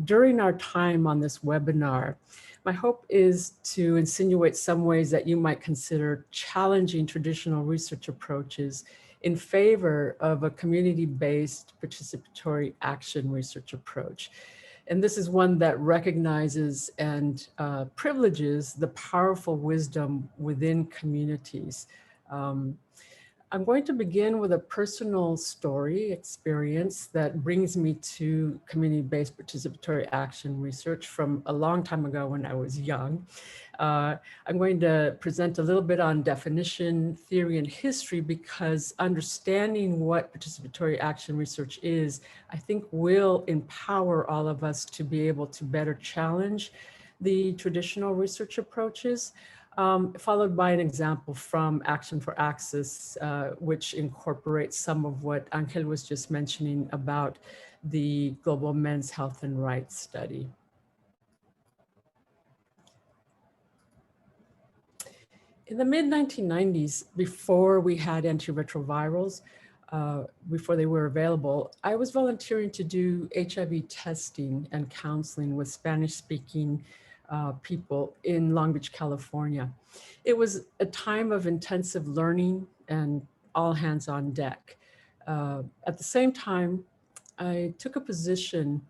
During our time on this webinar, my hope is to insinuate some ways that you might consider challenging traditional research approaches in favor of a community-based participatory action research approach. And this is one that recognizes and privileges the powerful wisdom within communities. I'm going to begin with a personal story experience that brings me to community-based participatory action research from a long time ago when I was young. I'm going to present a little bit on definition, theory, and history because understanding what participatory action research is, I think will empower all of us to be able to better challenge the traditional research approaches. Followed by an example from Action for Access, which incorporates some of what Angel was just mentioning about the Global Men's Health and Rights Study. In the mid-1990s, before we had antiretrovirals, before they were available, I was volunteering to do HIV testing and counseling with Spanish-speaking people in Long Beach, California. It was a time of intensive learning and all hands on deck. At the same time, I took a position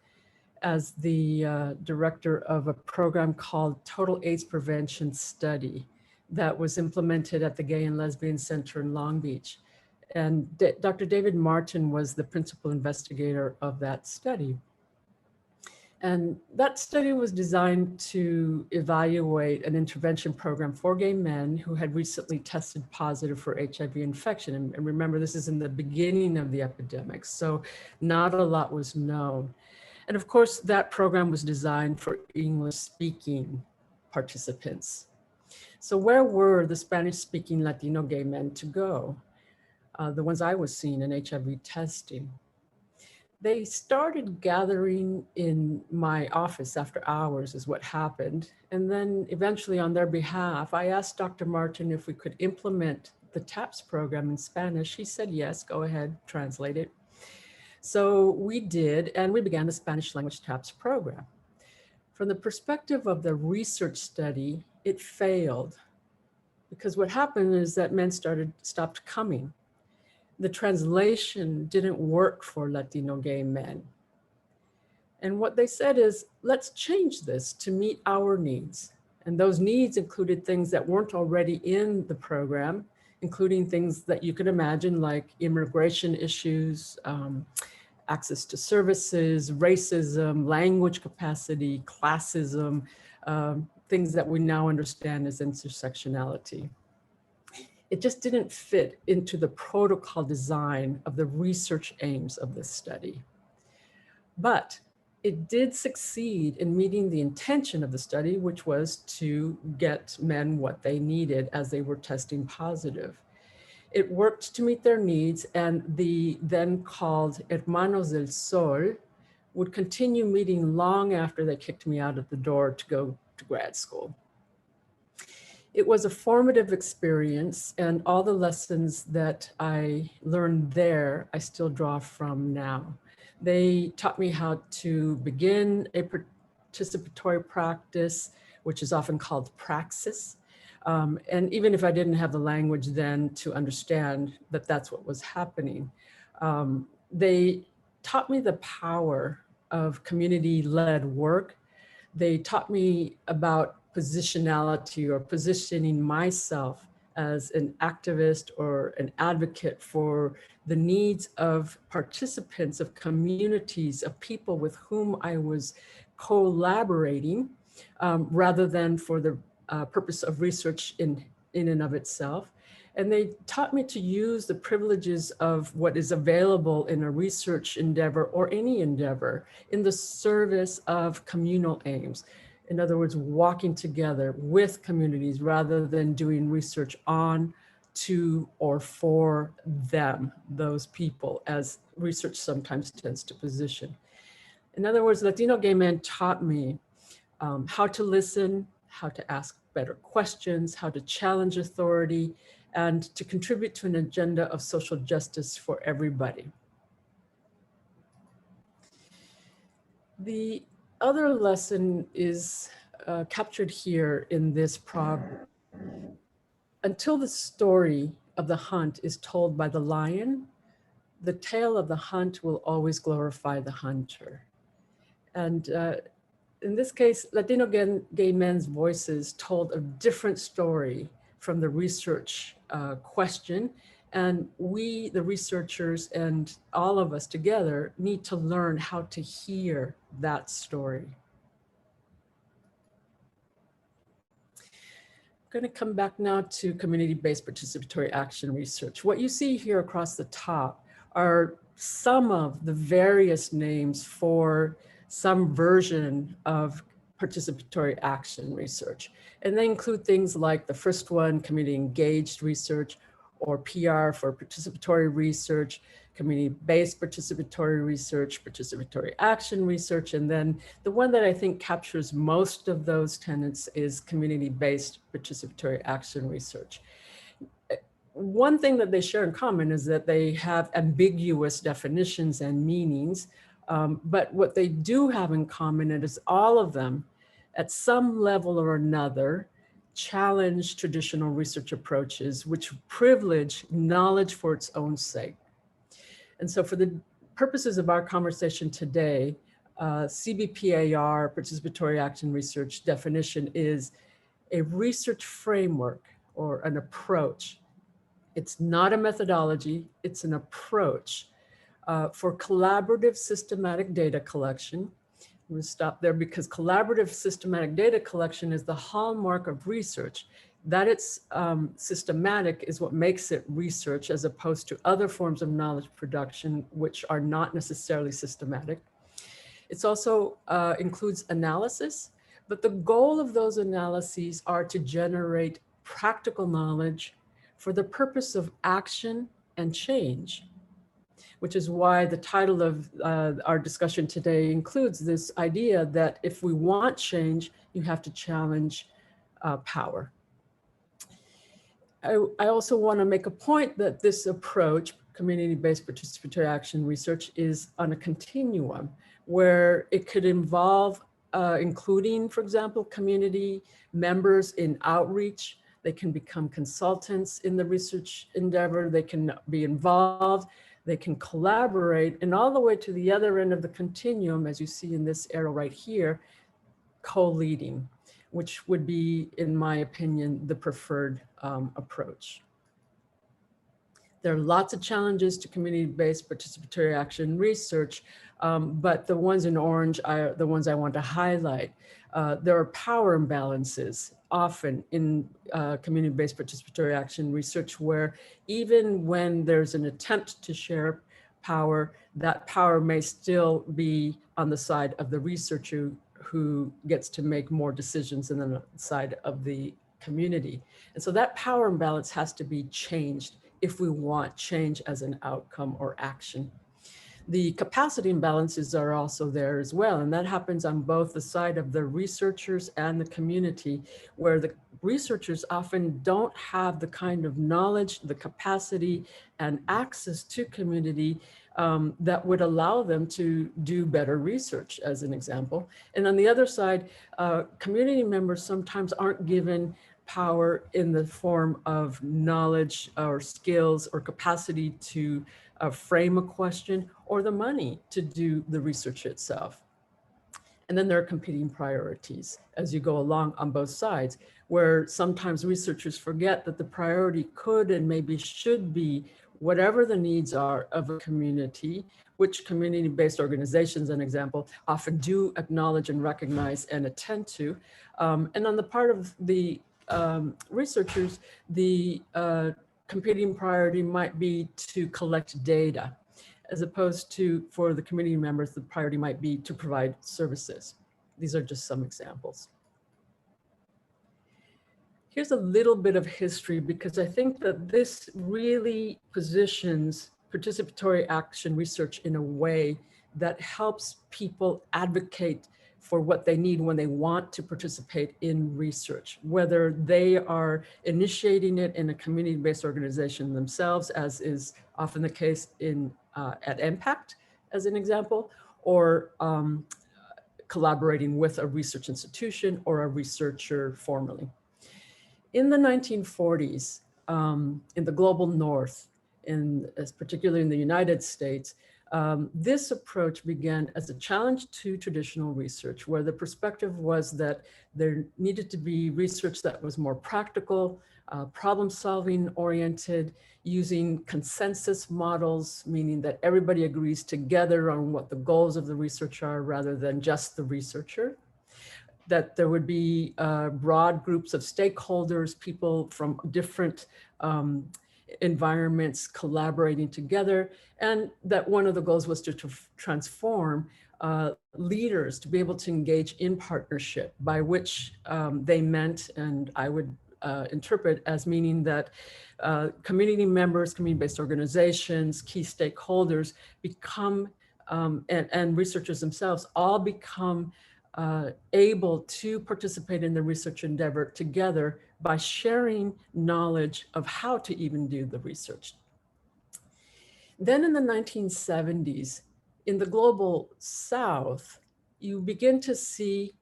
as the director of a program called Total AIDS Prevention Study that was implemented at the Gay and Lesbian Center in Long Beach. And Dr. David Martin was the principal investigator of that study. And that study was designed to evaluate an intervention program for gay men who had recently tested positive for HIV infection. And remember, this is in the beginning of the epidemic, so not a lot was known. And of course, that program was designed for English-speaking participants. So where were the Spanish-speaking Latino gay men to go? The ones I was seeing in HIV testing. They started gathering in my office after hours is what happened. And then eventually on their behalf, I asked Dr. Martin if we could implement the TAPS program in Spanish. He said, yes, go ahead, translate it. So we did, and we began the Spanish language TAPS program. From the perspective of the research study, it failed because what happened is that men stopped coming. The translation didn't work for Latino gay men. And what they said is, let's change this to meet our needs. And those needs included things that weren't already in the program, including things that you could imagine like immigration issues, access to services, racism, language capacity, classism, things that we now understand as intersectionality. It just didn't fit into the protocol design of the research aims of this study. But it did succeed in meeting the intention of the study, which was to get men what they needed as they were testing positive. It worked to meet their needs, and the then called Hermanos del Sol would continue meeting long after they kicked me out of the door to go to grad school. It was a formative experience, and all the lessons that I learned there, I still draw from now. They taught me how to begin a participatory practice, which is often called praxis. And even if I didn't have the language then to understand that that's what was happening, they taught me the power of community-led work. They taught me about positionality or positioning myself as an activist or an advocate for the needs of participants, of communities, of people with whom I was collaborating rather than for the purpose of research in and of itself. And they taught me to use the privileges of what is available in a research endeavor or any endeavor in the service of communal aims. In other words, walking together with communities rather than doing research on, to, or for them, those people, as research sometimes tends to position. In other words, Latino gay men taught me how to listen, how to ask better questions, how to challenge authority, and to contribute to an agenda of social justice for everybody. The other lesson is captured here in this proverb. Until the story of the hunt is told by the lion, the tale of the hunt will always glorify the hunter. And in this case, Latino gay men's voices told a different story from the research question. And we, the researchers, and all of us together need to learn how to hear that story. I'm going to come back now to community-based participatory action research. What you see here across the top are some of the various names for some version of participatory action research. And they include things like the first one, community engaged research, or PR for participatory research, community-based participatory research, participatory action research, and then the one that I think captures most of those tenets is community-based participatory action research. One thing that they share in common is that they have ambiguous definitions and meanings, but what they do have in common is all of them, at some level or another, challenge traditional research approaches which privilege knowledge for its own sake. And so for the purposes of our conversation today, CBPAR, Participatory Action Research definition is a research framework or an approach. It's not a methodology, it's an approach for collaborative systematic data collection. I'm going to stop there because collaborative systematic data collection is the hallmark of research. That it's systematic is what makes it research as opposed to other forms of knowledge production, which are not necessarily systematic. It's also includes analysis, but the goal of those analyses are to generate practical knowledge for the purpose of action and change, which is why the title of our discussion today includes this idea that if we want change, you have to challenge power. I also want to make a point that this approach, community-based participatory action research, is on a continuum where it could involve including, for example, community members in outreach. They can become consultants in the research endeavor. They can be involved. They can collaborate, and all the way to the other end of the continuum, as you see in this arrow right here, co-leading, which would be, in my opinion, the preferred approach. There are lots of challenges to community-based participatory action research, but the ones in orange are the ones I want to highlight. There are power imbalances often in community-based participatory action research where even when there's an attempt to share power, that power may still be on the side of the researcher who gets to make more decisions than on the side of the community. And so that power imbalance has to be changed if we want change as an outcome or action. The capacity imbalances are also there as well, and that happens on both the side of the researchers and the community, where the researchers often don't have the kind of knowledge, the capacity, and access to community that would allow them to do better research, as an example. And on the other side, community members sometimes aren't given power in the form of knowledge or skills or capacity to frame a question or the money to do the research itself. And then there are competing priorities as you go along on both sides, where sometimes researchers forget that the priority could and maybe should be whatever the needs are of a community, which community-based organizations, an example, often do acknowledge and recognize and attend to. And on the part of the researchers, the competing priority might be to collect data, as opposed to, for the community members, the priority might be to provide services. These are just some examples. Here's a little bit of history, because I think that this really positions participatory action research in a way that helps people advocate for what they need when they want to participate in research, whether they are initiating it in a community-based organization themselves, as is often the case in at MPact, as an example, or collaborating with a research institution or a researcher formally. In the 1940s, in the global north, particularly in the United States, this approach began as a challenge to traditional research, where the perspective was that there needed to be research that was more practical, problem-solving oriented, using consensus models, meaning that everybody agrees together on what the goals of the research are rather than just the researcher. That there would be broad groups of stakeholders, people from different environments collaborating together, and that one of the goals was to transform leaders to be able to engage in partnership, by which they meant, and I would interpret as meaning that community members, community-based organizations, key stakeholders become, and researchers themselves all become able to participate in the research endeavor together by sharing knowledge of how to even do the research. Then in the 1970s, in the global South, you begin to see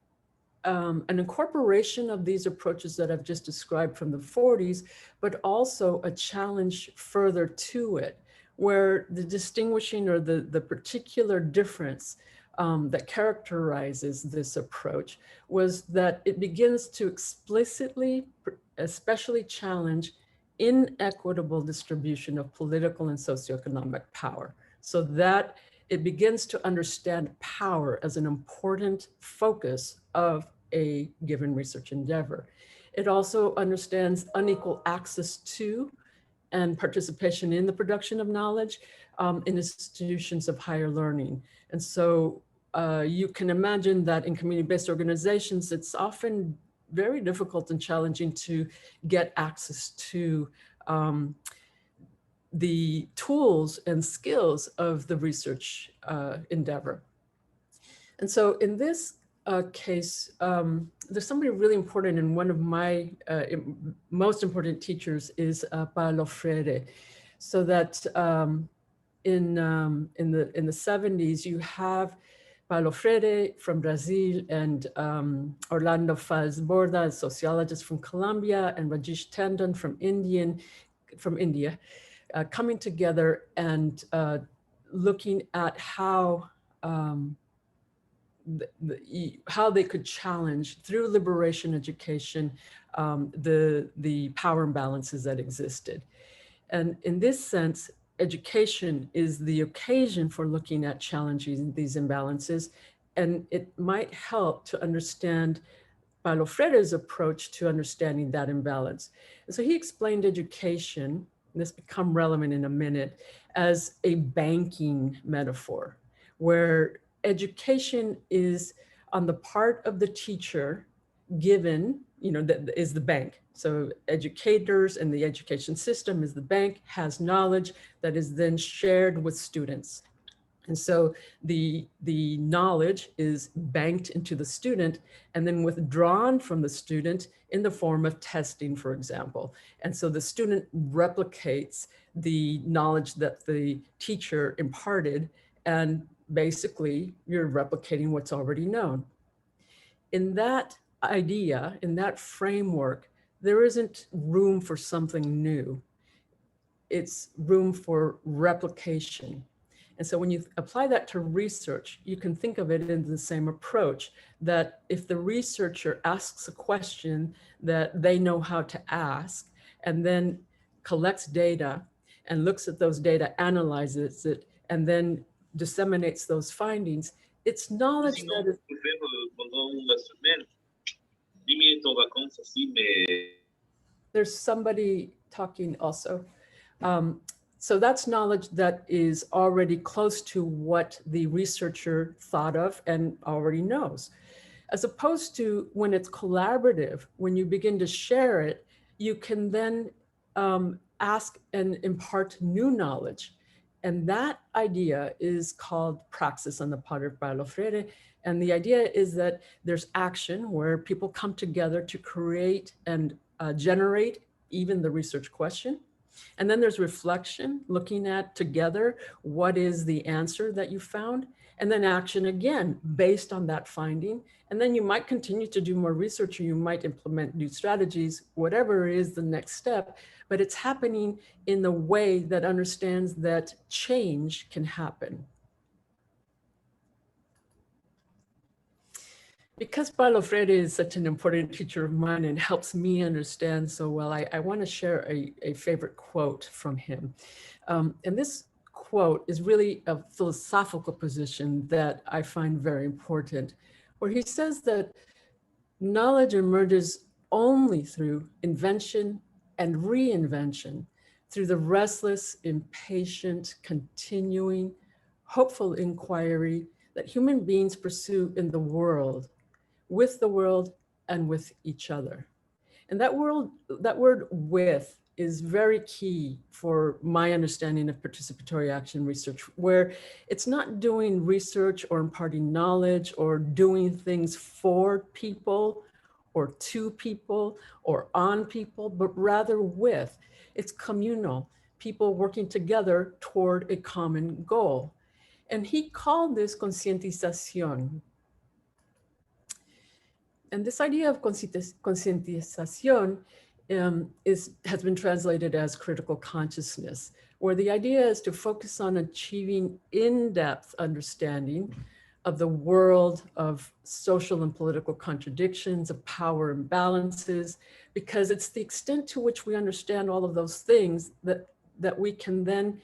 an incorporation of these approaches that I've just described from the 40s, but also a challenge further to it, where the distinguishing or the particular difference that characterizes this approach was that it begins to explicitly, especially challenge inequitable distribution of political and socioeconomic power, so that it begins to understand power as an important focus of a given research endeavor. It also understands unequal access to and participation in the production of knowledge in institutions of higher learning. And so you can imagine that in community-based organizations, it's often very difficult and challenging to get access to the tools and skills of the research endeavor. And so in this case, there's somebody really important, and one of my most important teachers is Paulo Freire. So that in the 70s, you have Paulo Freire from Brazil, and Orlando Faz Borda, a sociologist from Colombia, and Rajesh Tandon from India, coming together and looking at how how they could challenge through liberation education the power imbalances that existed. And in this sense, education is the occasion for looking at challenging these imbalances, and it might help to understand Paulo Freire's approach to understanding that imbalance. And so he explained education, and this become relevant in a minute, as a banking metaphor, where education is on the part of the teacher given, that is the bank. So educators and the education system is the bank, has knowledge that is then shared with students. And so the knowledge is banked into the student and then withdrawn from the student in the form of testing, for example. And so the student replicates the knowledge that the teacher imparted, and basically you're replicating what's already known. In that idea, in that framework, there isn't room for something new. It's room for replication. And so when you apply that to research, you can think of it in the same approach, that if the researcher asks a question that they know how to ask, and then collects data and looks at those data, analyzes it, and then disseminates those findings, it's knowledge that is... There's somebody talking also. So that's knowledge that is already close to what the researcher thought of and already knows. As opposed to when it's collaborative, when you begin to share it, you can then ask and impart new knowledge. And that idea is called praxis on the part of Paulo Freire. And the idea is that there's action where people come together to create and generate even the research question. And then there's reflection, looking at together what is the answer that you found. and then action again based on that finding. And then you might continue to do more research, or you might implement new strategies, whatever is the next step, but it's happening in the way that understands that change can happen. Because Paulo Freire is such an important teacher of mine and helps me understand so well, I want to share a favorite quote from him. And this quote is really a philosophical position that I find very important, where he says that knowledge emerges only through invention and reinvention, through the restless, impatient, continuing, hopeful inquiry that human beings pursue in the world, with the world, and with each other. And that word with is very key for my understanding of participatory action research, where it's not doing research or imparting knowledge or doing things for people or to people or on people, but rather with. It's communal, people working together toward a common goal. And he called this concientización. And this idea of concientización has been translated as critical consciousness, where the idea is to focus on achieving in-depth understanding of the world of social and political contradictions, of power imbalances, because it's the extent to which we understand all of those things that we can then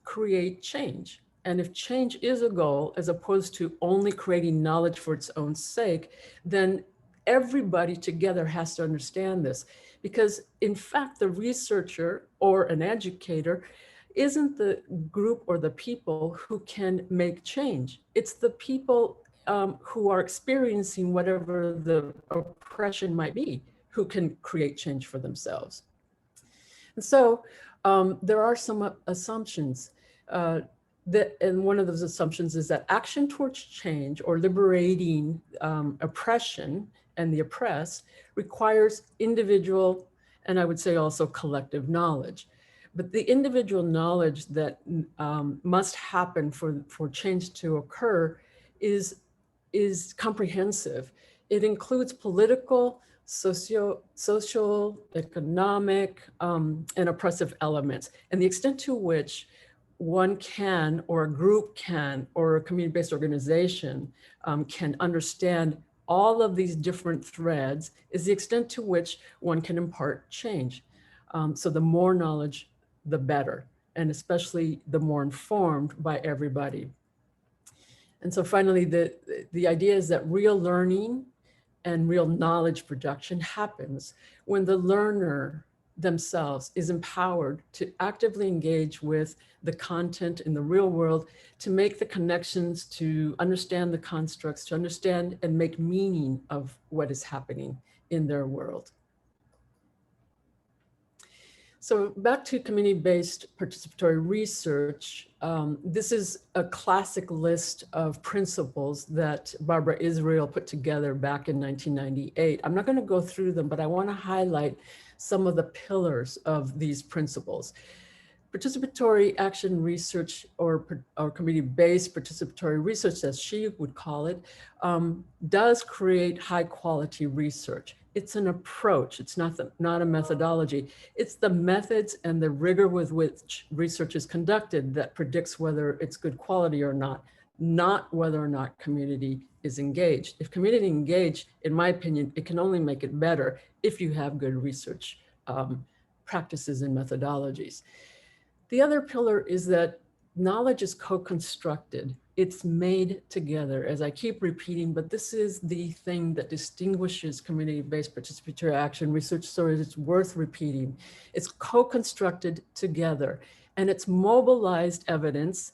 create change. And if change is a goal, as opposed to only creating knowledge for its own sake, then everybody together has to understand this. Because in fact, the researcher or an educator isn't the group or the people who can make change. It's the people who are experiencing whatever the oppression might be, who can create change for themselves. And so there are some assumptions. And one of those assumptions is that action towards change or liberating oppression and the oppressed requires individual, and I would say also collective knowledge. But the individual knowledge that must happen for change to occur is comprehensive. It includes political, social, economic, and oppressive elements, and the extent to which one can, or a group can, or a community-based organization can understand all of these different threads is the extent to which one can impart change. So the more knowledge, the better, and especially the more informed by everybody. And so finally, the idea is that real learning and real knowledge production happens when the learner themselves is empowered to actively engage with the content in the real world, to make the connections, to understand the constructs, to understand and make meaning of what is happening in their world. So back to community-based participatory research, this is a classic list of principles that Barbara Israel put together back in 1998. I'm not going to go through them, but I want to highlight some of the pillars of these principles. Participatory action research, or community-based participatory research, as she would call it, does create high-quality research. It's an approach. It's not a methodology. It's the methods and the rigor with which research is conducted that predicts whether it's good quality or not whether or not community is engaged. If community engaged, in my opinion, it can only make it better if you have good research practices and methodologies. The other pillar is that knowledge is co-constructed. It's made together, as I keep repeating, but this is the thing that distinguishes community-based participatory action research, so it's worth repeating. It's co-constructed together, and it's mobilized evidence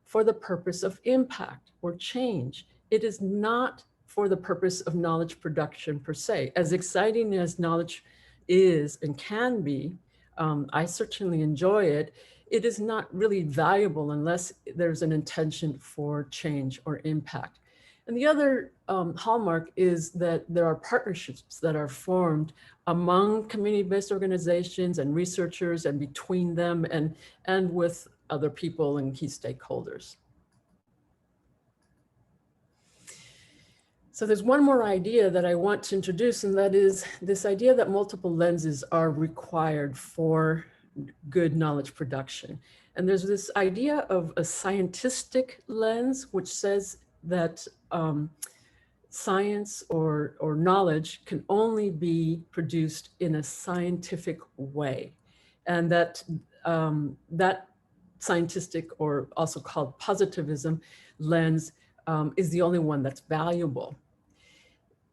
for the purpose of impact or change. It is not for the purpose of knowledge production per se. As exciting as knowledge is and can be, I certainly enjoy it. It is not really valuable unless there's an intention for change or impact. And the other hallmark is that there are partnerships that are formed among community-based organizations and researchers, and between them and with other people and key stakeholders. So there's one more idea that I want to introduce, and that is this idea that multiple lenses are required for good knowledge production. And there's this idea of a scientific lens, which says that science or knowledge can only be produced in a scientific way. And that that scientific, or also called positivism lens, is the only one that's valuable.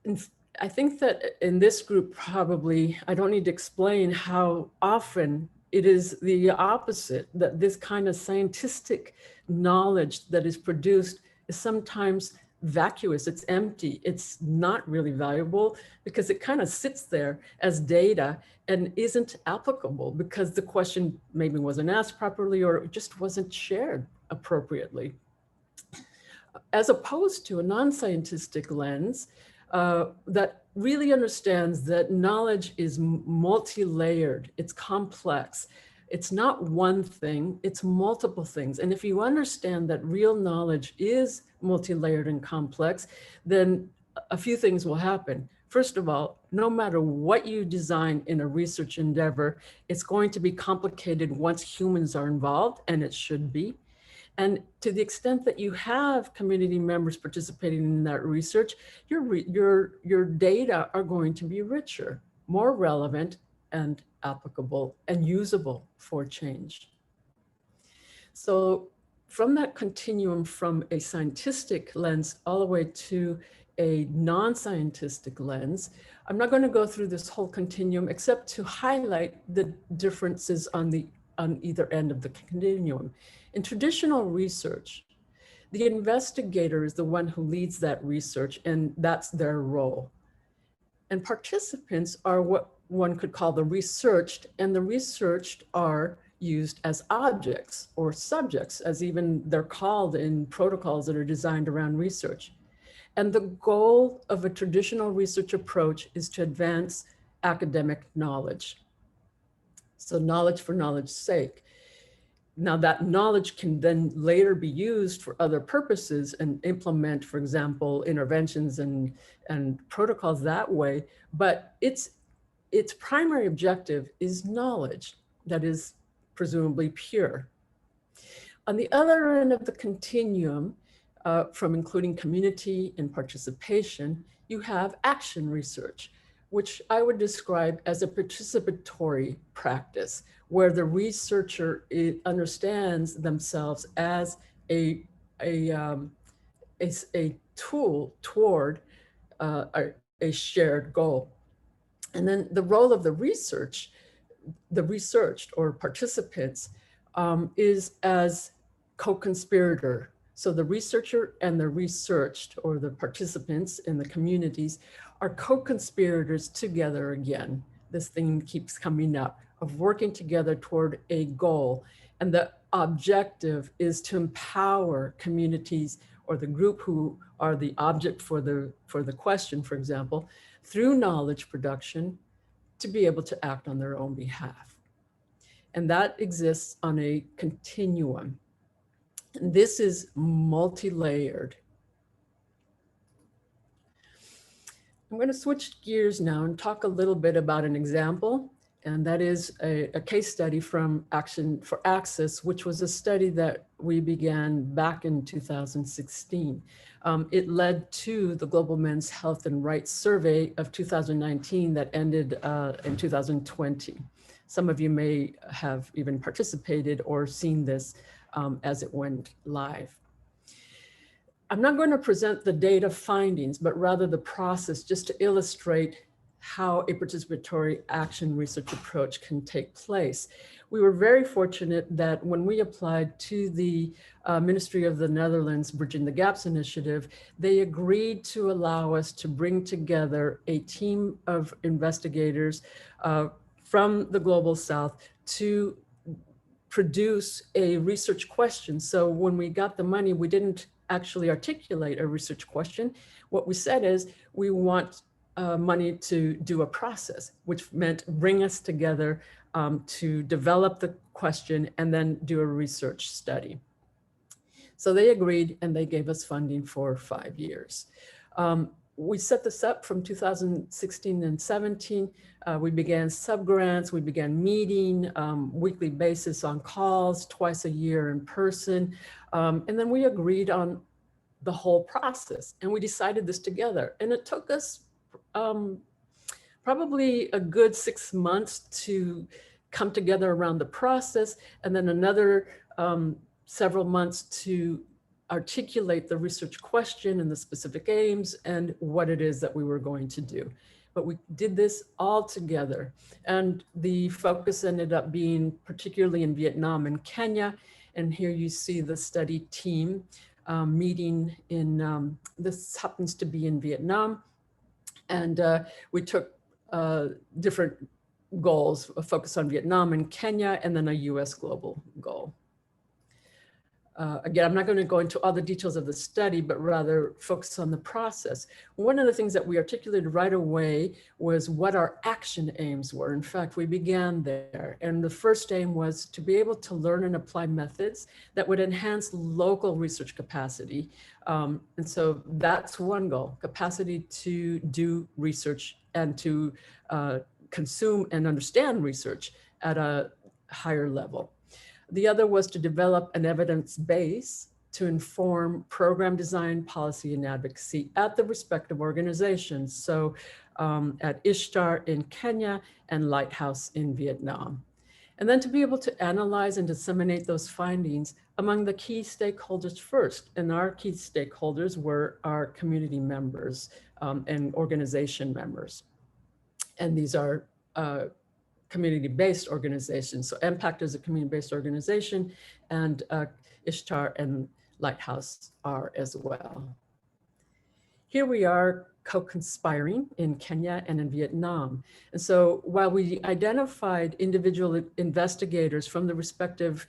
And I think that in this group, probably, I don't need to explain how often it is the opposite, that this kind of scientific knowledge that is produced is sometimes vacuous, it's empty, it's not really valuable because it kind of sits there as data and isn't applicable because the question maybe wasn't asked properly or it just wasn't shared appropriately. As opposed to a non-scientific lens that really understands that knowledge is multi-layered, it's complex. It's not one thing, it's multiple things. And if you understand that real knowledge is multi-layered and complex, then a few things will happen. First of all, no matter what you design in a research endeavor, it's going to be complicated once humans are involved, and it should be. And to the extent that you have community members participating in that research, your data are going to be richer, more relevant, and applicable and usable for change. So from that continuum, from a scientific lens all the way to a non-scientific lens, I'm not going to go through this whole continuum except to highlight the differences on either end of the continuum. In traditional research, the investigator is the one who leads that research, and that's their role. And participants are what one could call the researched, and the researched are used as objects or subjects, as even they're called in protocols that are designed around research. And the goal of a traditional research approach is to advance academic knowledge. So knowledge for knowledge's sake. Now that knowledge can then later be used for other purposes and implement, for example, interventions and protocols that way, but its primary objective is knowledge that is presumably pure. On the other end of the continuum, from including community and participation, you have action research, which I would describe as a participatory practice, where the researcher understands themselves as a tool toward a shared goal. And then the role of the researched or participants is as co-conspirator. So the researcher and the researched, or the participants in the communities, are co-conspirators together again. This thing keeps coming up, of working together toward a goal. And the objective is to empower communities or the group who are the object for the question, for example, through knowledge production to be able to act on their own behalf. And that exists on a continuum. And this is multi-layered. I'm going to switch gears now and talk a little bit about an example, and that is a case study from Action for Access, which was a study that we began back in 2016. It led to the Global Men's Health and Rights Survey of 2019 that ended in 2020. Some of you may have even participated or seen this as it went live. I'm not going to present the data findings, but rather the process, just to illustrate how a participatory action research approach can take place. We were very fortunate that when we applied to the Ministry of the Netherlands Bridging the Gaps initiative, they agreed to allow us to bring together a team of investigators from the Global South to produce a research question. So when we got the money, we didn't actually articulate a research question. What we said is, we want money to do a process, which meant bring us together to develop the question and then do a research study. So they agreed and they gave us funding for 5 years. we set this up from 2016 and 17. We began subgrants, we began meeting weekly basis on calls, twice a year in person. And then we agreed on the whole process and we decided this together. And it took us probably a good 6 months to come together around the process, and then another several months to articulate the research question and the specific aims and what it is that we were going to do. But we did this all together. And the focus ended up being particularly in Vietnam and Kenya. And here you see the study team meeting in, this happens to be in Vietnam. And we took different goals, a focus on Vietnam and Kenya, and then a US global goal. Again, I'm not going to go into all the details of the study, but rather focus on the process. One of the things that we articulated right away was what our action aims were. In fact, we began there. And the first aim was to be able to learn and apply methods that would enhance local research capacity. And so that's one goal, capacity to do research and to consume and understand research at a higher level. The other was to develop an evidence base to inform program design, policy, and advocacy at the respective organizations. So at Ishtar in Kenya and Lighthouse in Vietnam. And then to be able to analyze and disseminate those findings among the key stakeholders first. And our key stakeholders were our community members and organization members. And these are community-based organizations. So MPact is a community-based organization, and Ishtar and Lighthouse are as well. Here we are co-conspiring in Kenya and in Vietnam. And so while we identified individual investigators from the respective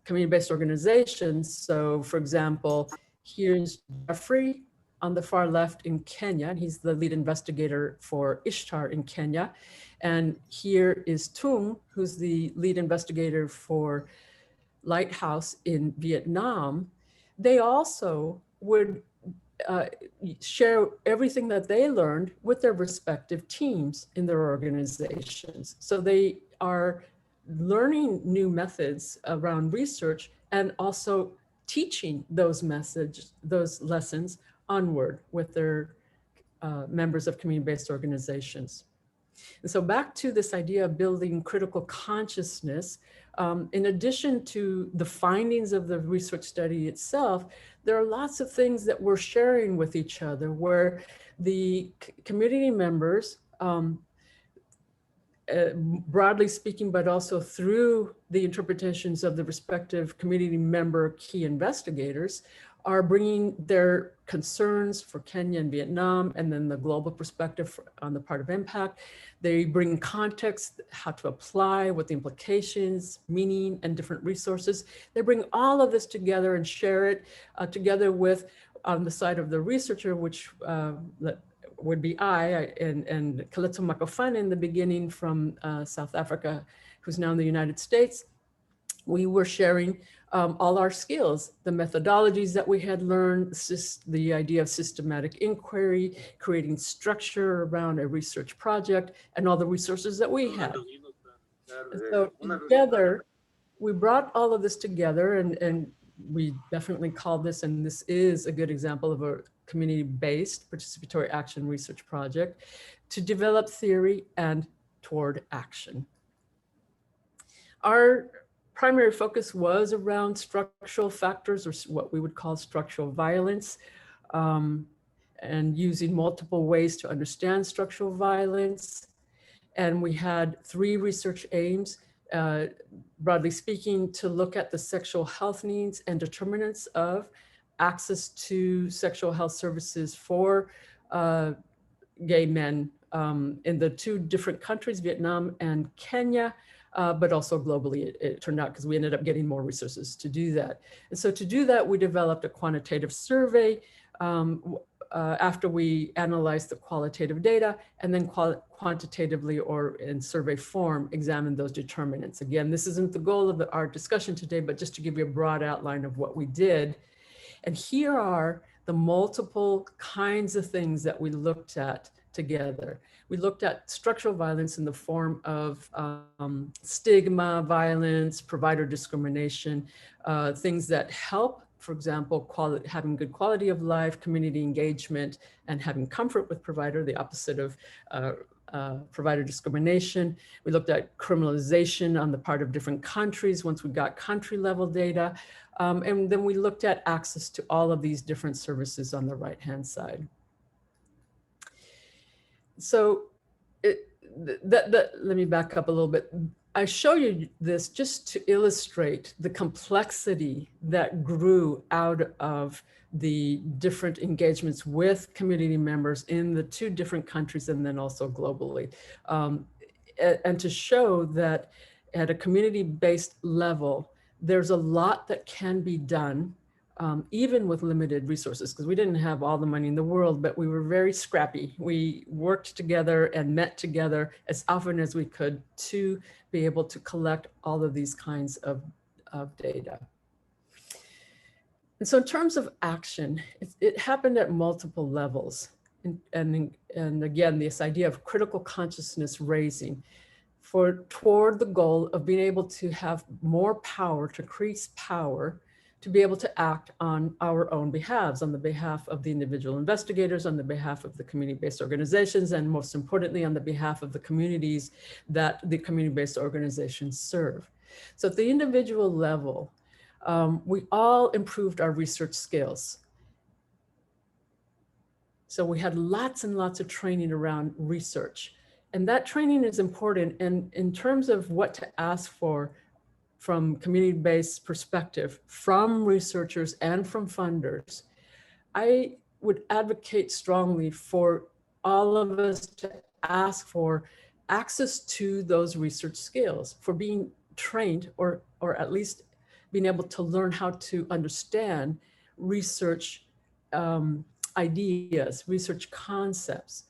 community-based organizations, so for example, here's Jeffrey on the far left in Kenya, and he's the lead investigator for Ishtar in Kenya. And here is Tung, who's the lead investigator for Lighthouse in Vietnam. They also would share everything that they learned with their respective teams in their organizations. So they are learning new methods around research and also teaching those lessons onward with their members of community-based organizations. And so back to this idea of building critical consciousness, in addition to the findings of the research study itself, there are lots of things that we're sharing with each other where the community members, broadly speaking, but also through the interpretations of the respective community member key investigators, are bringing their concerns for Kenya and Vietnam, and then the global perspective on the part of MPact. They bring context, how to apply, what the implications, meaning, and different resources. They bring all of this together and share it together with, on the side of the researcher, which would be I and Kaleto Makofane in the beginning from South Africa, who's now in the United States. We were sharing all our skills, the methodologies that we had learned, the idea of systematic inquiry, creating structure around a research project, and all the resources that we had. And so together, we brought all of this together, and we definitely call this, and this is a good example of a community-based participatory action research project, to develop theory and toward action. Our primary focus was around structural factors, or what we would call structural violence, and using multiple ways to understand structural violence. And we had 3 research aims, broadly speaking, to look at the sexual health needs and determinants of access to sexual health services for gay men in the 2 different countries, Vietnam and Kenya, but also globally, it turned out, because we ended up getting more resources to do that. And so to do that, we developed a quantitative survey after we analyzed the qualitative data, and then quantitatively, or in survey form, examined those determinants. Again, this isn't the goal of our discussion today, but just to give you a broad outline of what we did. And here are the multiple kinds of things that we looked at together. We looked at structural violence in the form of stigma, violence, provider discrimination, things that help, for example, having good quality of life, community engagement, and having comfort with provider, the opposite of provider discrimination. We looked at criminalization on the part of different countries once we got country level data. And then we looked at access to all of these different services on the right-hand side. So let me back up a little bit. I show you this just to illustrate the complexity that grew out of the different engagements with community members in the 2 different countries and then also globally. And to show that at a community-based level, there's a lot that can be done even with limited resources, because we didn't have all the money in the world, but we were very scrappy. We worked together and met together as often as we could to be able to collect all of these kinds of data. And so in terms of action, it happened at multiple levels. And again, this idea of critical consciousness raising toward the goal of being able to have more power, to increase power, to be able to act on our own behalves, on the behalf of the individual investigators, on the behalf of the community-based organizations, and most importantly, on the behalf of the communities that the community-based organizations serve. So at the individual level, we all improved our research skills. So we had lots and lots of training around research. And that training is important. And in terms of what to ask for from community-based perspective, from researchers and from funders, I would advocate strongly for all of us to ask for access to those research skills, for being trained or at least being able to learn how to understand research ideas, research concepts.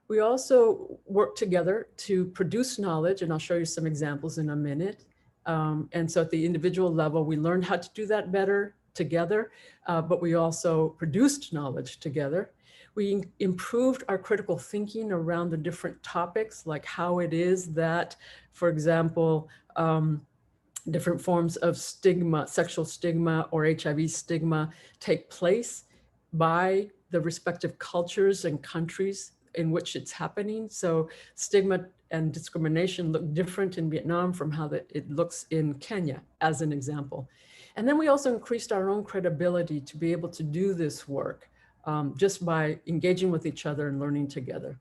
We also work together to produce knowledge, and I'll show you some examples in a minute. And so at the individual level, we learned how to do that better together, but we also produced knowledge together. We improved our critical thinking around the different topics, like how it is that, for example, different forms of stigma, sexual stigma or HIV stigma take place by the respective cultures and countries in which it's happening. So stigma and discrimination look different in Vietnam from how it looks in Kenya, as an example. And then we also increased our own credibility to be able to do this work just by engaging with each other and learning together.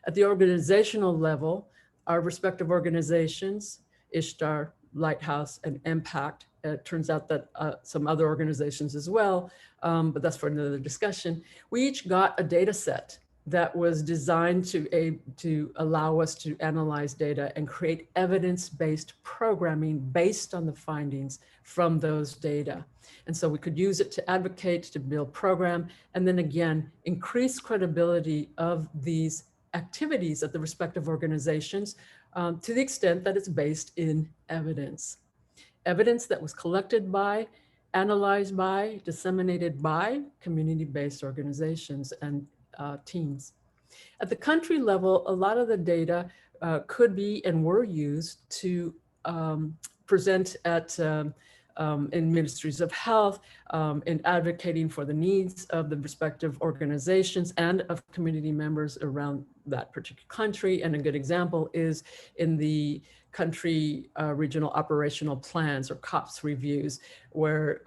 At the organizational level, our respective organizations, Ishtar, Lighthouse, and MPact, it turns out that some other organizations as well, but that's for another discussion. We each got a data set that was designed to allow us to analyze data and create evidence-based programming based on the findings from those data. And so we could use it to advocate, to build program, and then again, increase credibility of these activities at the respective organizations to the extent that it's based in evidence. Evidence that was collected by, analyzed by, disseminated by community-based organizations and teams. At the country level, a lot of the data could be and were used to present at in ministries of health, in advocating for the needs of the respective organizations and of community members around that particular country. And a good example is in the country regional operational plans or COPS reviews, where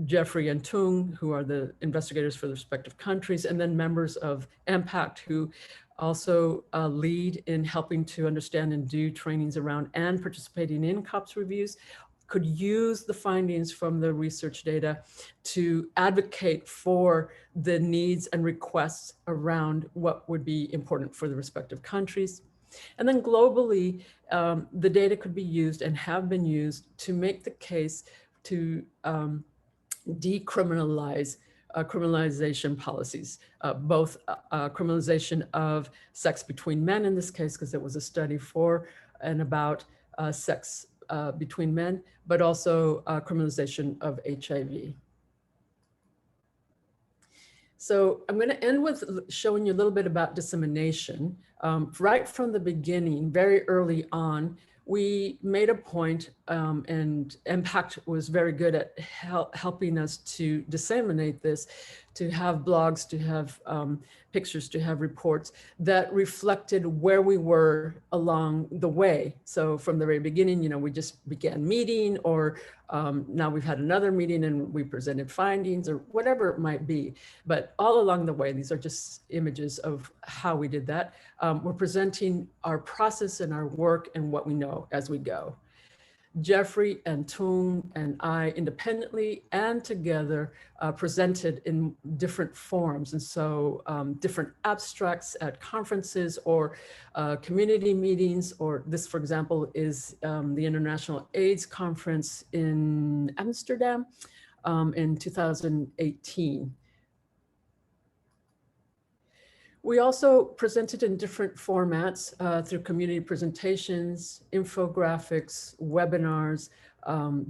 Jeffrey and Tung, who are the investigators for the respective countries, and then members of MPact, who also lead in helping to understand and do trainings around and participating in COPS reviews, could use the findings from the research data to advocate for the needs and requests around what would be important for the respective countries. And then globally, the data could be used and have been used to make the case to decriminalize criminalization policies, both criminalization of sex between men in this case, because it was a study for and about sex between men, but also criminalization of HIV. So I'm going to end with showing you a little bit about dissemination. Right from the beginning, very early on, we made a point, and MPact was very good at helping us to disseminate this, to have blogs, to have pictures, to have reports that reflected where we were along the way. So from the very beginning, you know, we just began meeting, or now we've had another meeting and we presented findings, or whatever it might be. But all along the way, these are just images of how we did that. We're presenting our process and our work and what we know as we go. Jeffrey and Tung and I independently and together presented in different forms. And so different abstracts at conferences or community meetings, or this, for example, is the International AIDS Conference in Amsterdam in 2018. We also presented in different formats through community presentations, infographics, webinars.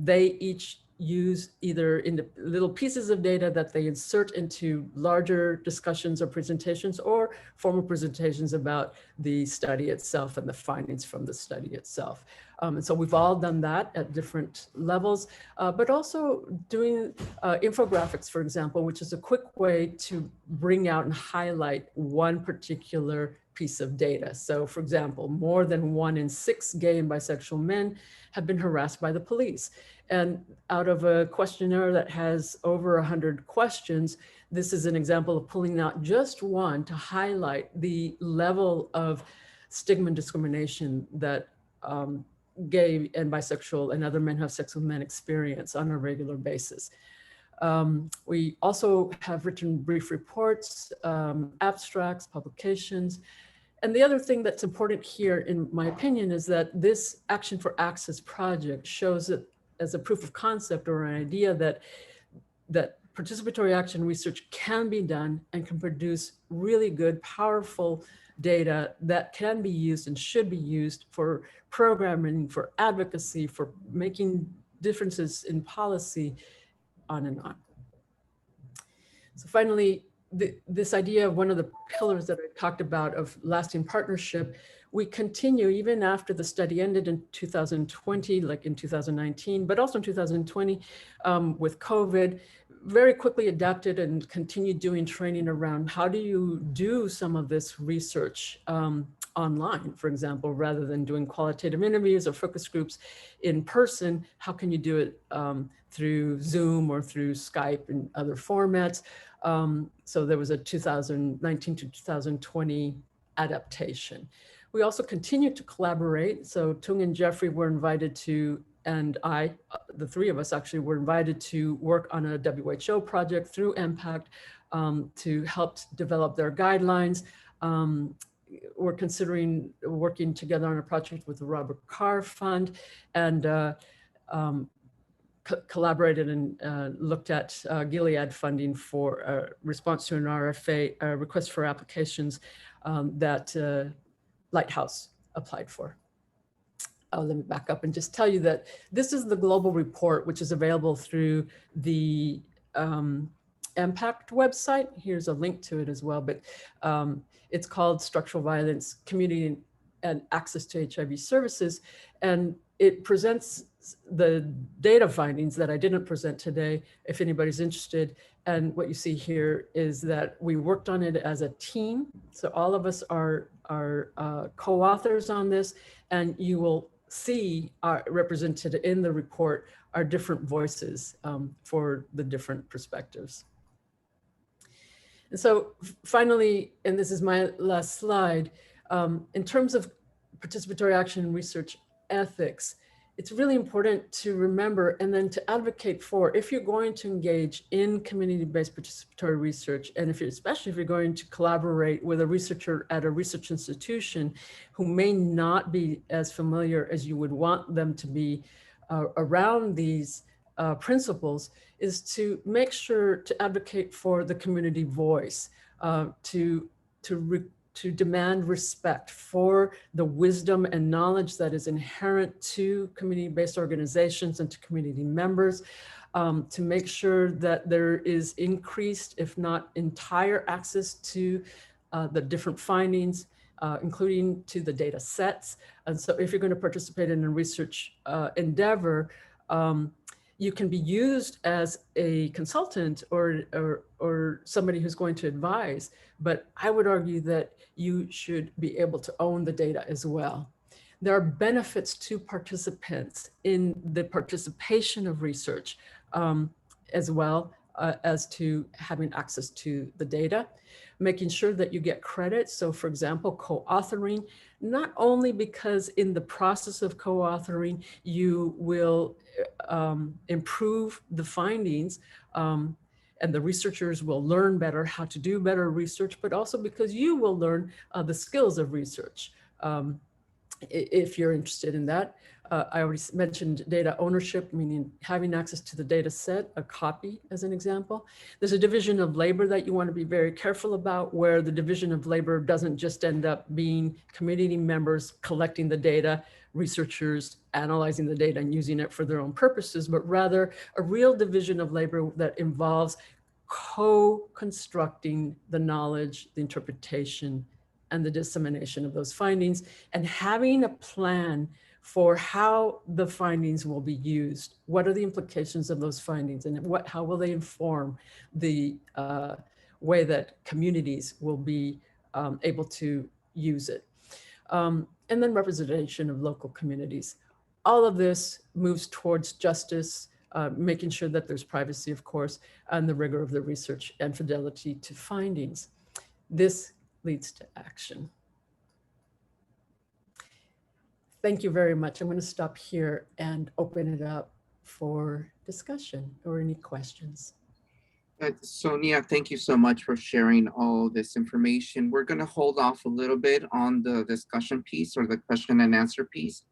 They each use either in the little pieces of data that they insert into larger discussions or presentations, or formal presentations about the study itself and the findings from the study itself. And so we've all done that at different levels, but also doing infographics, for example, which is a quick way to bring out and highlight one particular piece of data. So for example, more than 1 in 6 gay and bisexual men have been harassed by the police. And out of a questionnaire that has over 100 questions, this is an example of pulling out just one to highlight the level of stigma and discrimination that gay and bisexual and other men who have sex with men experience on a regular basis. We also have written brief reports, abstracts, publications. And the other thing that's important here, in my opinion, is that this Action for Access project shows it as a proof of concept or an idea that participatory action research can be done and can produce really good, powerful data that can be used and should be used for programming, for advocacy, for making differences in policy, on and on. So finally, this idea of one of the pillars that I talked about of lasting partnership, we continue even after the study ended in 2020, like in 2019, but also in 2020 with COVID, very quickly adapted and continued doing training around how do you do some of this research online, for example, rather than doing qualitative interviews or focus groups in person. How can you do it through Zoom or through Skype and other formats? So there was a 2019 to 2020 adaptation. We also continued to collaborate. So Tung and Jeffrey were invited to, and I, the three of us actually were invited to work on a WHO project through MPact to help develop their guidelines. We're considering working together on a project with the Robert Carr Fund, and collaborated and looked at Gilead funding for a response to an RFA, a request for applications that Lighthouse applied for. Let me back up and just tell you that this is the global report, which is available through the MPact website. Here's a link to it as well, but it's called Structural Violence, Community and Access to HIV Services. And it presents the data findings that I didn't present today, if anybody's interested. And what you see here is that we worked on it as a team. So all of us are co-authors on this, and you will see represented in the report are different voices for the different perspectives. And so finally, and this is my last slide, in terms of participatory action and research ethics, it's really important to remember and then to advocate for, if you're going to engage in community-based participatory research, and especially if you're going to collaborate with a researcher at a research institution who may not be as familiar as you would want them to be around these principles, is to make sure to advocate for the community voice, to to demand respect for the wisdom and knowledge that is inherent to community-based organizations and to community members, to make sure that there is increased, if not entire, access to the different findings, including to the data sets. And so if you're going to participate in a research endeavor, you can be used as a consultant or somebody who's going to advise, but I would argue that you should be able to own the data as well. There are benefits to participants in the participation of research as well as to having access to the data, making sure that you get credit. So for example, co-authoring, not only because in the process of co-authoring, you will improve the findings and the researchers will learn better how to do better research, but also because you will learn the skills of research. If you're interested in that. I already mentioned data ownership, meaning having access to the data set, a copy as an example. There's a division of labor that you want to be very careful about, where the division of labor doesn't just end up being community members collecting the data, researchers analyzing the data and using it for their own purposes, but rather a real division of labor that involves co-constructing the knowledge, the interpretation, and the dissemination of those findings, and having a plan for how the findings will be used. What are the implications of those findings, and how will they inform the way that communities will be able to use it? And then representation of local communities. All of this moves towards justice, making sure that there's privacy, of course, and the rigor of the research and fidelity to findings. This leads to action. Thank you very much. I'm going to stop here and open it up for discussion or any questions. Sonya, thank you so much for sharing all this information. We're going to hold off a little bit on the discussion piece or the question and answer piece,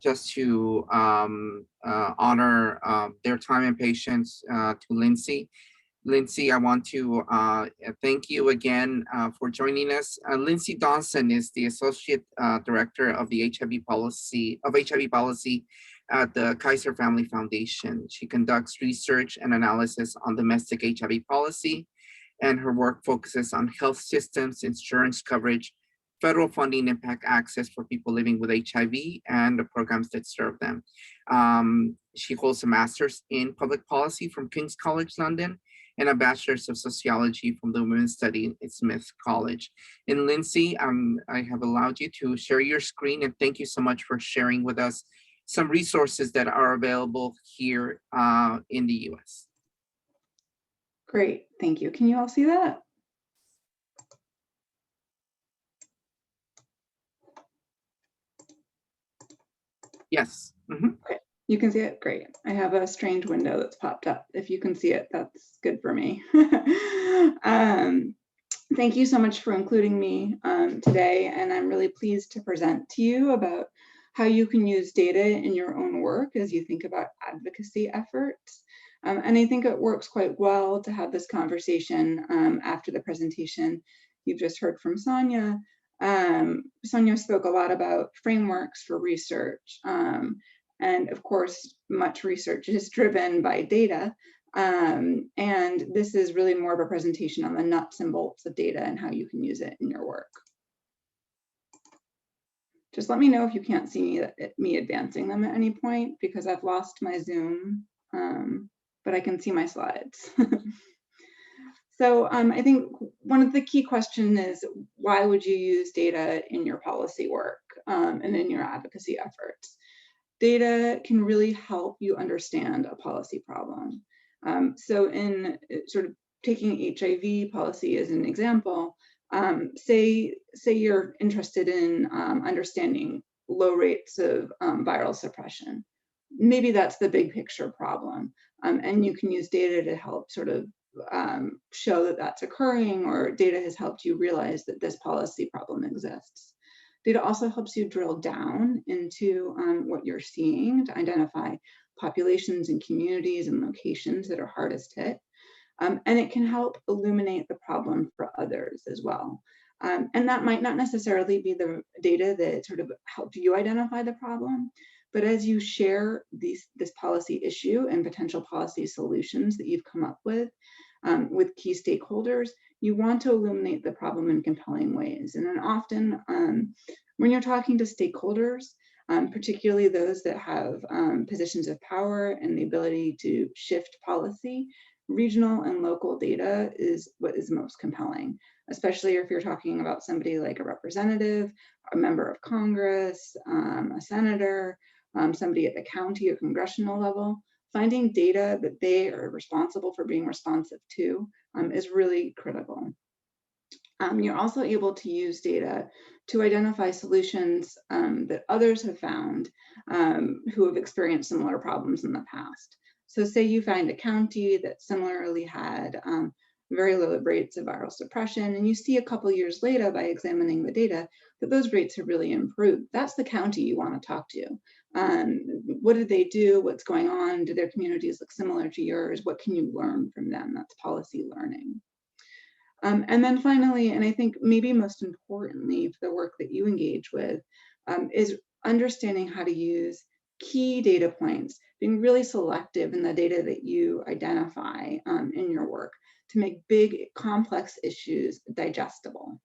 just to honor their time and patience to Lindsey. Lindsey, I want to thank you again for joining us. Lindsey Dawson is the Associate Director of the HIV policy at the Kaiser Family Foundation. She conducts research and analysis on domestic HIV policy, and her work focuses on health systems, insurance coverage, federal funding, impact access for people living with HIV, and the programs that serve them. She holds a master's in public policy from King's College London, and a bachelor's of sociology from the Women's Study at Smith College. And Lindsey, I have allowed you to share your screen, and thank you so much for sharing with us some resources that are available here in the US. Great, thank you. Can you all see that? Yes. Mm-hmm. Okay. You can see it? Great. I have a strange window that's popped up. If you can see it, that's good for me. Thank you so much for including me today, and I'm really pleased to present to you about how you can use data in your own work as you think about advocacy efforts. And I think it works quite well to have this conversation after the presentation you've just heard from Sonya. Sonya spoke a lot about frameworks for research. And of course, much research is driven by data. And this is really more of a presentation on the nuts and bolts of data and how you can use it in your work. Just let me know if you can't see me advancing them at any point, because I've lost my Zoom, but I can see my slides. So I think one of the key questions is, why would you use data in your policy work and in your advocacy efforts? Data can really help you understand a policy problem. So in sort of taking HIV policy as an example, say you're interested in understanding low rates of viral suppression. Maybe that's the big picture problem. And you can use data to help sort of show that that's occurring, or data has helped you realize that this policy problem exists. Data also helps you drill down into what you're seeing to identify populations and communities and locations that are hardest hit. And it can help illuminate the problem for others as well. And that might not necessarily be the data that sort of helped you identify the problem, but as you share this policy issue and potential policy solutions that you've come up with key stakeholders, you want to illuminate the problem in compelling ways. And then often when you're talking to stakeholders, particularly those that have positions of power and the ability to shift policy, regional and local data is what is most compelling, especially if you're talking about somebody like a representative, a member of Congress, a senator, somebody at the county or congressional level. Finding data that they are responsible for being responsive to is really critical. You're also able to use data to identify solutions that others have found who have experienced similar problems in the past. So say you find a county that similarly had very low rates of viral suppression, and you see a couple years later by examining the data that those rates have really improved. That's the county you want to talk to. What did they do? What's going on? Do their communities look similar to yours? What can you learn from them? That's policy learning. And then finally, and I think maybe most importantly for the work that you engage with, is understanding how to use key data points, being really selective in the data that you identify in your work to make big, complex issues digestible.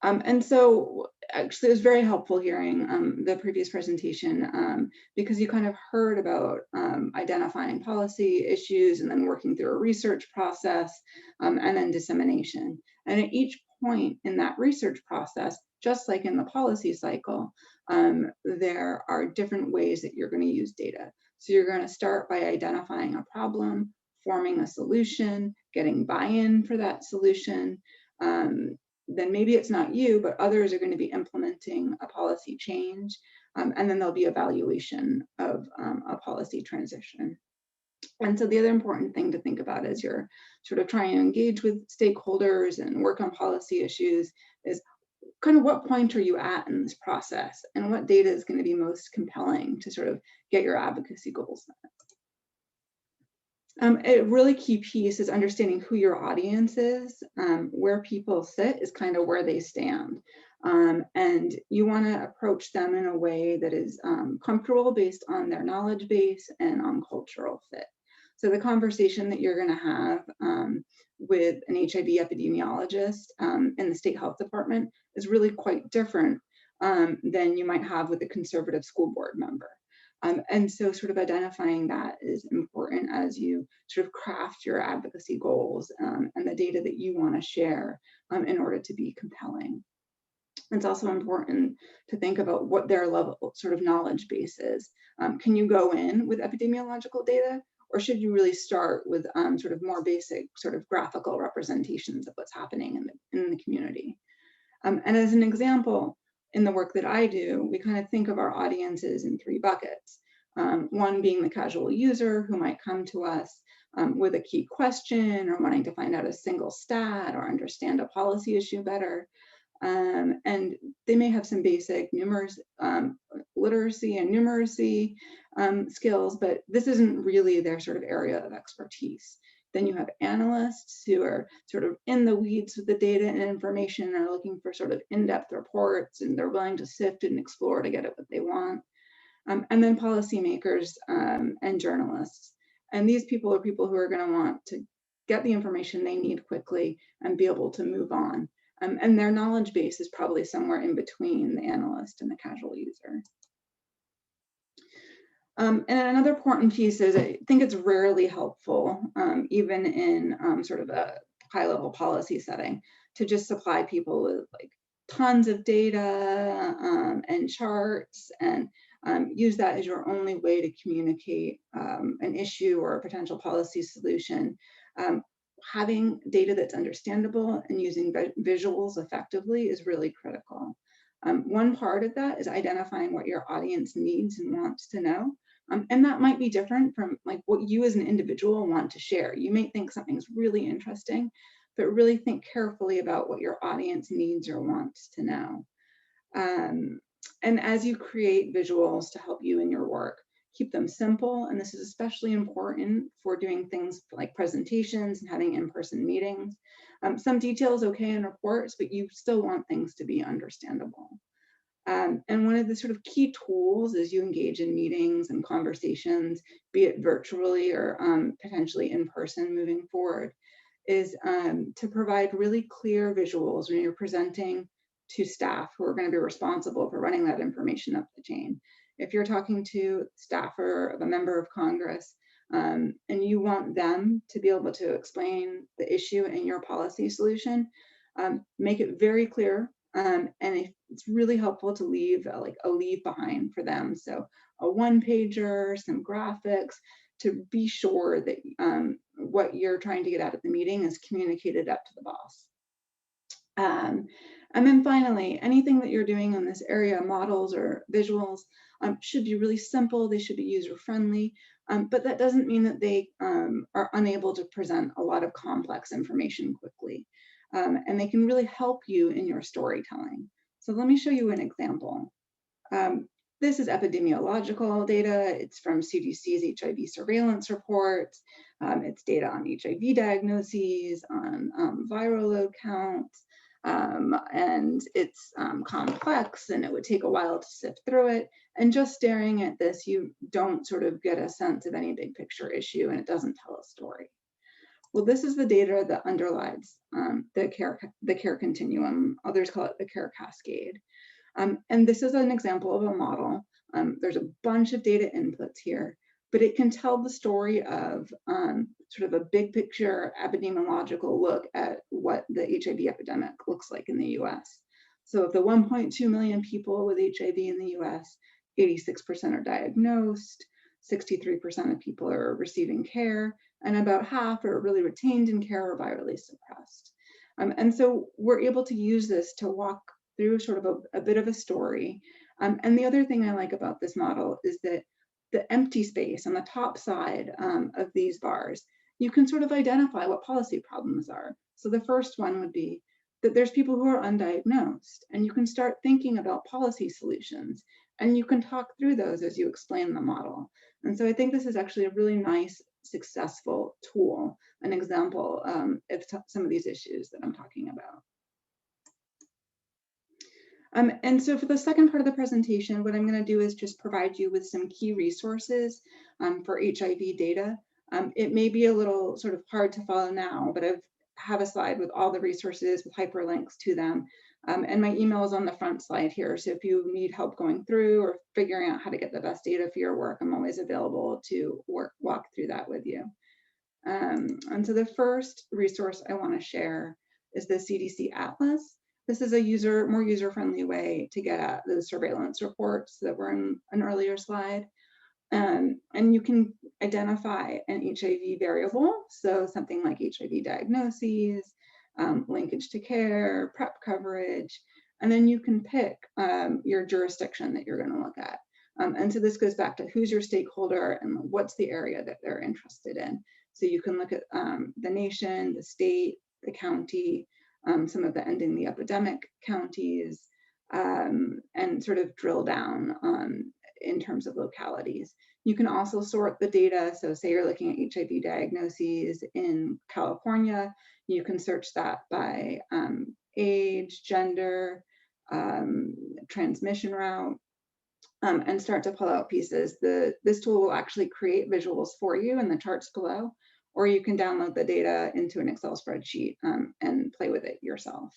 And so actually it was very helpful hearing the previous presentation because you kind of heard about identifying policy issues and then working through a research process and then dissemination. And at each point in that research process, just like in the policy cycle, there are different ways that you're going to use data. So you're going to start by identifying a problem, forming a solution, getting buy-in for that solution. Then maybe it's not you, but others are going to be implementing a policy change, and then there'll be evaluation of a policy transition. And so the other important thing to think about as you're sort of trying to engage with stakeholders and work on policy issues is kind of what point are you at in this process, and what data is going to be most compelling to sort of get your advocacy goals met. A really key piece is understanding who your audience is. Where people sit is kind of where they stand. And you want to approach them in a way that is comfortable based on their knowledge base and on cultural fit. So the conversation that you're going to have with an HIV epidemiologist in the state health department is really quite different than you might have with a conservative school board member. And so sort of identifying that is important as you sort of craft your advocacy goals and the data that you want to share in order to be compelling. It's also important to think about what their level sort of knowledge base is. Can you go in with epidemiological data, or should you really start with sort of more basic sort of graphical representations of what's happening in the community? And as an example, in the work that I do, we kind of think of our audiences in three buckets. One being the casual user who might come to us with a key question or wanting to find out a single stat or understand a policy issue better. And they may have some basic literacy and numeracy skills, but this isn't really their sort of area of expertise. Then you have analysts who are sort of in the weeds with the data and information and are looking for sort of in-depth reports, and they're willing to sift and explore to get at what they want. And then policymakers and journalists. And these people are people who are going to want to get the information they need quickly and be able to move on. And their knowledge base is probably somewhere in between the analyst and the casual user. And another important piece is I think it's rarely helpful, even in sort of a high-level policy setting, to just supply people with like tons of data and charts and use that as your only way to communicate an issue or a potential policy solution. Having data that's understandable and using visuals effectively is really critical. One part of that is identifying what your audience needs and wants to know. And that might be different from like what you as an individual want to share. You may think something's really interesting, but really think carefully about what your audience needs or wants to know. And as you create visuals to help you in your work, keep them simple. And this is especially important for doing things like presentations and having in-person meetings. Some detail is okay in reports, but you still want things to be understandable. And one of the sort of key tools as you engage in meetings and conversations, be it virtually or potentially in person moving forward, is to provide really clear visuals when you're presenting to staff who are going to be responsible for running that information up the chain. If you're talking to staffer of a member of Congress and you want them to be able to explain the issue in your policy solution, make it very clear. And it's really helpful to leave like a leave behind for them. So a one-pager, some graphics, to be sure that what you're trying to get out of the meeting is communicated up to the boss. And then finally, anything that you're doing in this area, models or visuals, should be really simple. They should be user-friendly, but that doesn't mean that they are unable to present a lot of complex information quickly. And they can really help you in your storytelling. So let me show you an example. This is epidemiological data. It's from CDC's HIV surveillance reports. It's data on HIV diagnoses, on viral load counts, and it's complex, and it would take a while to sift through it. And just staring at this, you don't sort of get a sense of any big picture issue, and it doesn't tell a story. Well, this is the data that underlies the care continuum. Others call it the care cascade. And this is an example of a model. There's a bunch of data inputs here, but it can tell the story of sort of a big picture epidemiological look at what the HIV epidemic looks like in the US. So of the 1.2 million people with HIV in the US, 86% are diagnosed, 63% of people are receiving care, and about half are really retained in care or virally suppressed. And so we're able to use this to walk through sort of a bit of a story. And the other thing I like about this model is that the empty space on the top side of these bars, you can sort of identify what policy problems are. So the first one would be that there's people who are undiagnosed, and you can start thinking about policy solutions, and you can talk through those as you explain the model. And so I think this is actually a really nice, successful tool, an example of some of these issues that I'm talking about. And so for the second part of the presentation, what I'm going to do is just provide you with some key resources for HIV data. It may be a little sort of hard to follow now, but I have a slide with all the resources with hyperlinks to them. And my email is on the front slide here. So if you need help going through or figuring out how to get the best data for your work, I'm always available to walk through that with you. And so the first resource I want to share is the CDC Atlas. This is a more user-friendly way to get at the surveillance reports that were in an earlier slide. And you can identify an HIV variable, so something like HIV diagnoses, linkage to care, PrEP coverage, and then you can pick your jurisdiction that you're going to look at. And so this goes back to who's your stakeholder and what's the area that they're interested in. So you can look at the nation, the state, the county, some of the ending the epidemic counties, and sort of drill down in terms of localities. You can also sort the data. So say you're looking at HIV diagnoses in California, you can search that by age, gender, transmission route, and start to pull out pieces. This tool will actually create visuals for you in the charts below, or you can download the data into an Excel spreadsheet and play with it yourself.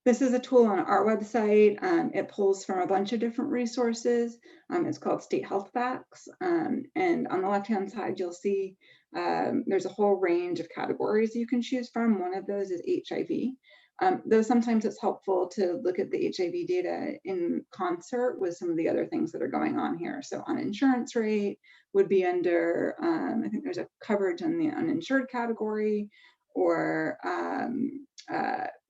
This is a tool on our website. It pulls from a bunch of different resources. It's called State Health Facts. And on the left-hand side, you'll see there's a whole range of categories you can choose from. One of those is HIV. Though sometimes it's helpful to look at the HIV data in concert with some of the other things that are going on here. So uninsurance rate would be under, I think there's a coverage in the uninsured category, or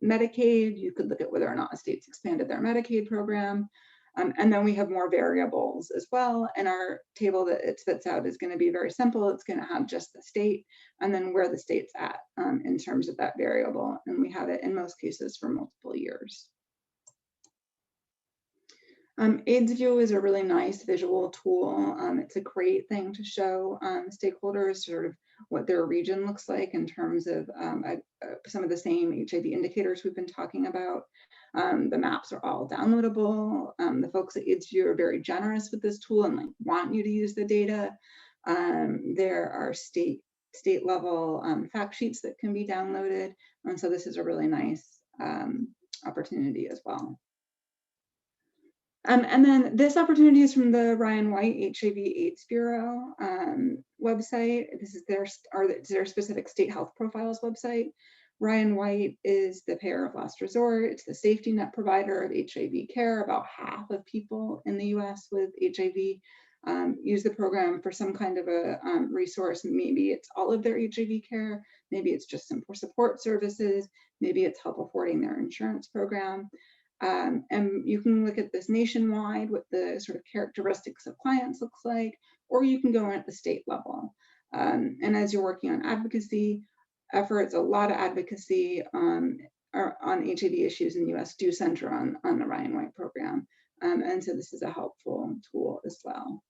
Medicaid. You could look at whether or not a state's expanded their Medicaid program. And then we have more variables as well. And our table that it spits out is going to be very simple. It's going to have just the state and then where the state's at in terms of that variable. And we have it in most cases for multiple years. AIDSview is a really nice visual tool. It's a great thing to show stakeholders sort of what their region looks like in terms of some of the same HIV indicators we've been talking about. The maps are all downloadable. The folks at AIDSview are very generous with this tool and like want you to use the data. There are state level fact sheets that can be downloaded. And so this is a really nice opportunity as well. And then this opportunity is from the Ryan White HIV/AIDS Bureau website. This is their specific state health profiles website. Ryan White is the payer of last resort. It's the safety net provider of HIV care. About half of people in the US with HIV use the program for some kind of a resource. Maybe it's all of their HIV care. Maybe it's just some support services. Maybe it's help affording their insurance program. And you can look at this nationwide, what the sort of characteristics of clients looks like, or you can go in at the state level. And as you're working on advocacy efforts, a lot of advocacy on HIV issues in the US do center on the Ryan White program. And so this is a helpful tool as well.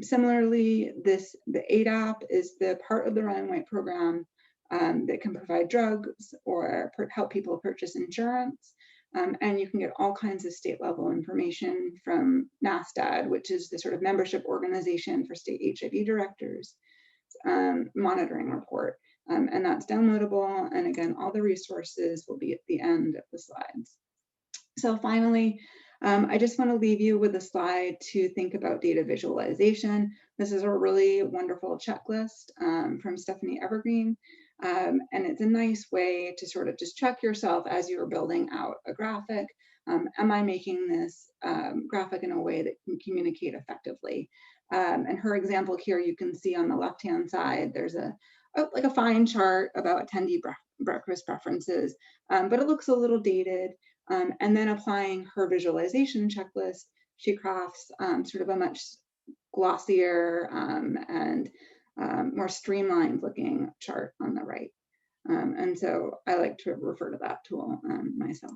Similarly, the AID-app is the part of the Ryan White program that can provide drugs or help people purchase insurance. And you can get all kinds of state level information from NASDAD, which is the sort of membership organization for state HIV directors, monitoring report. And that's downloadable. And again, all the resources will be at the end of the slides. So finally, I just want to leave you with a slide to think about data visualization. This is a really wonderful checklist from Stephanie Evergreen. And it's a nice way to sort of just check yourself as you're building out a graphic. Am I making this graphic in a way that can communicate effectively? And her example here, you can see on the left-hand side, there's like a fine chart about attendee breakfast preferences, but it looks a little dated. And then applying her visualization checklist, she crafts sort of a much glossier and more streamlined looking chart on the right. And so I like to refer to that tool myself.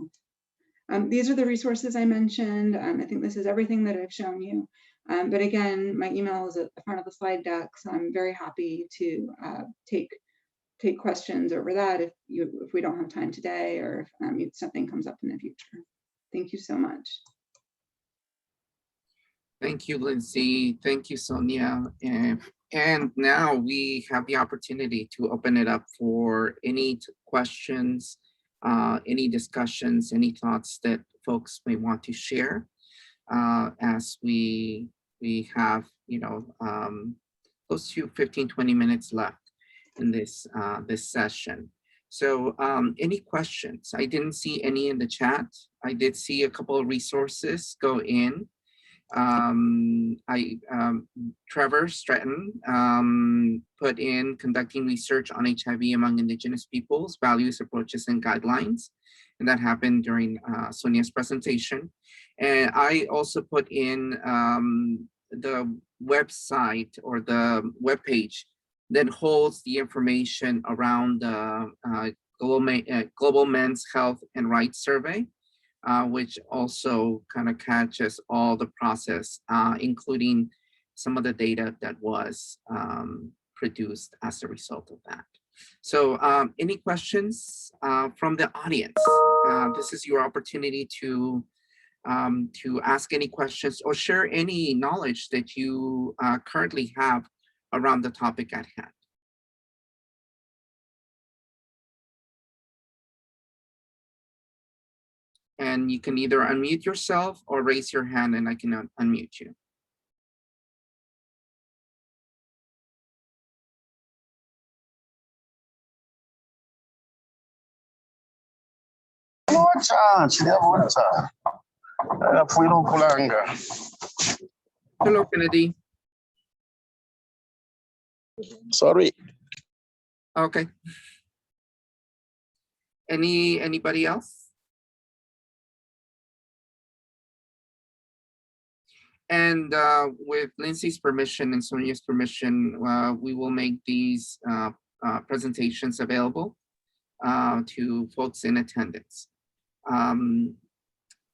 These are the resources I mentioned. I think this is everything that I've shown you. But again, my email is at the front of the slide deck, so I'm very happy to take questions over that if we don't have time today, or if something comes up in the future. Thank you so much. Thank you, Lindsey. Thank you, Sonya. And now we have the opportunity to open it up for any questions, any discussions, any thoughts that folks may want to share as we have, close to 15-20 minutes left in this session. So any questions? I didn't see any in the chat. I did see a couple of resources go in. Trevor Stratton put in conducting research on HIV among Indigenous peoples, values, approaches, and guidelines. And that happened during Sonya's presentation. And I also put in the website or the webpage that holds the information around the Global Men's Health and Rights Survey, which also kind of catches all the process, including some of the data that was produced as a result of that. So any questions from the audience? This is your opportunity to ask any questions or share any knowledge that you currently have around the topic at hand. And you can either unmute yourself or raise your hand and I can unmute you. Hello, Kennedy. Sorry. Okay. Anybody else? And with Lindsey's permission and Sonya's permission, we will make these presentations available to folks in attendance.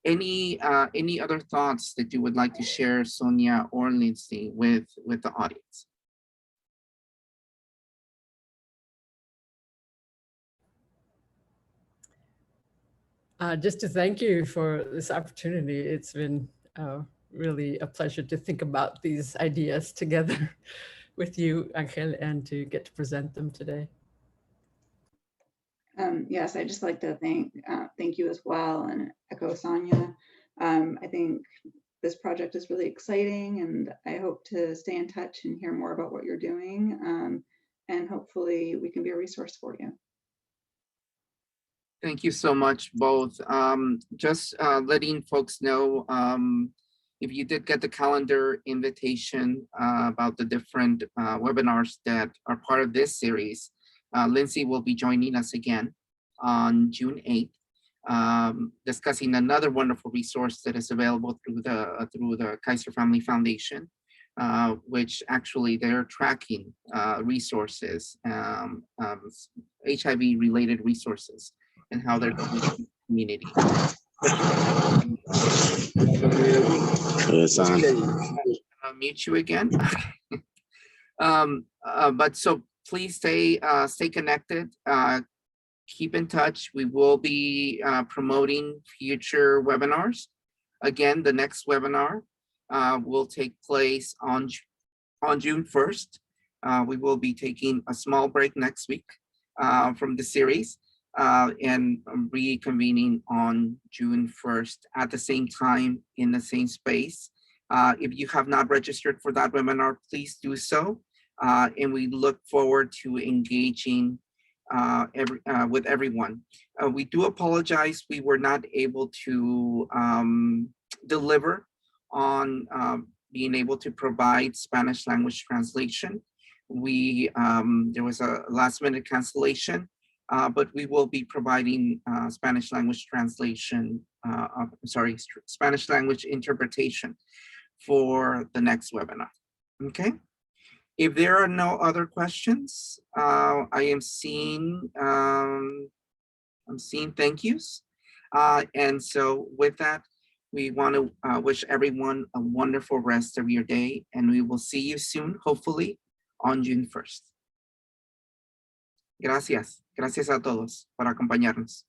Any other thoughts that you would like to share, Sonya or Lindsey, with the audience? Just to thank you for this opportunity. It's been really a pleasure to think about these ideas together with you, Angel, and to get to present them today. Yes, I'd just like to thank you as well and echo Sonya. I think this project is really exciting, and I hope to stay in touch and hear more about what you're doing. And hopefully we can be a resource for you. Thank you so much, both. Just letting folks know, if you did get the calendar invitation about the different webinars that are part of this series, Lindsey will be joining us again on June 8th, discussing another wonderful resource that is available through the Kaiser Family Foundation, which actually they're tracking resources, HIV-related resources, and how they're going to the community. I'll mute you again. But so please stay connected. Keep in touch. We will be promoting future webinars. Again, the next webinar will take place on June 1st. We will be taking a small break next week from the series and reconvening on June 1st at the same time in the same space. If you have not registered for that webinar, please do so. And we look forward to engaging with everyone. We do apologize, we were not able to deliver on being able to provide Spanish language translation. There was a last-minute cancellation, but we will be providing Spanish language translation, Spanish language interpretation for the next webinar. Okay. If there are no other questions, I am seeing thank yous. And so with that, we want to wish everyone a wonderful rest of your day, and we will see you soon, hopefully on June 1st. Gracias a todos por acompañarnos.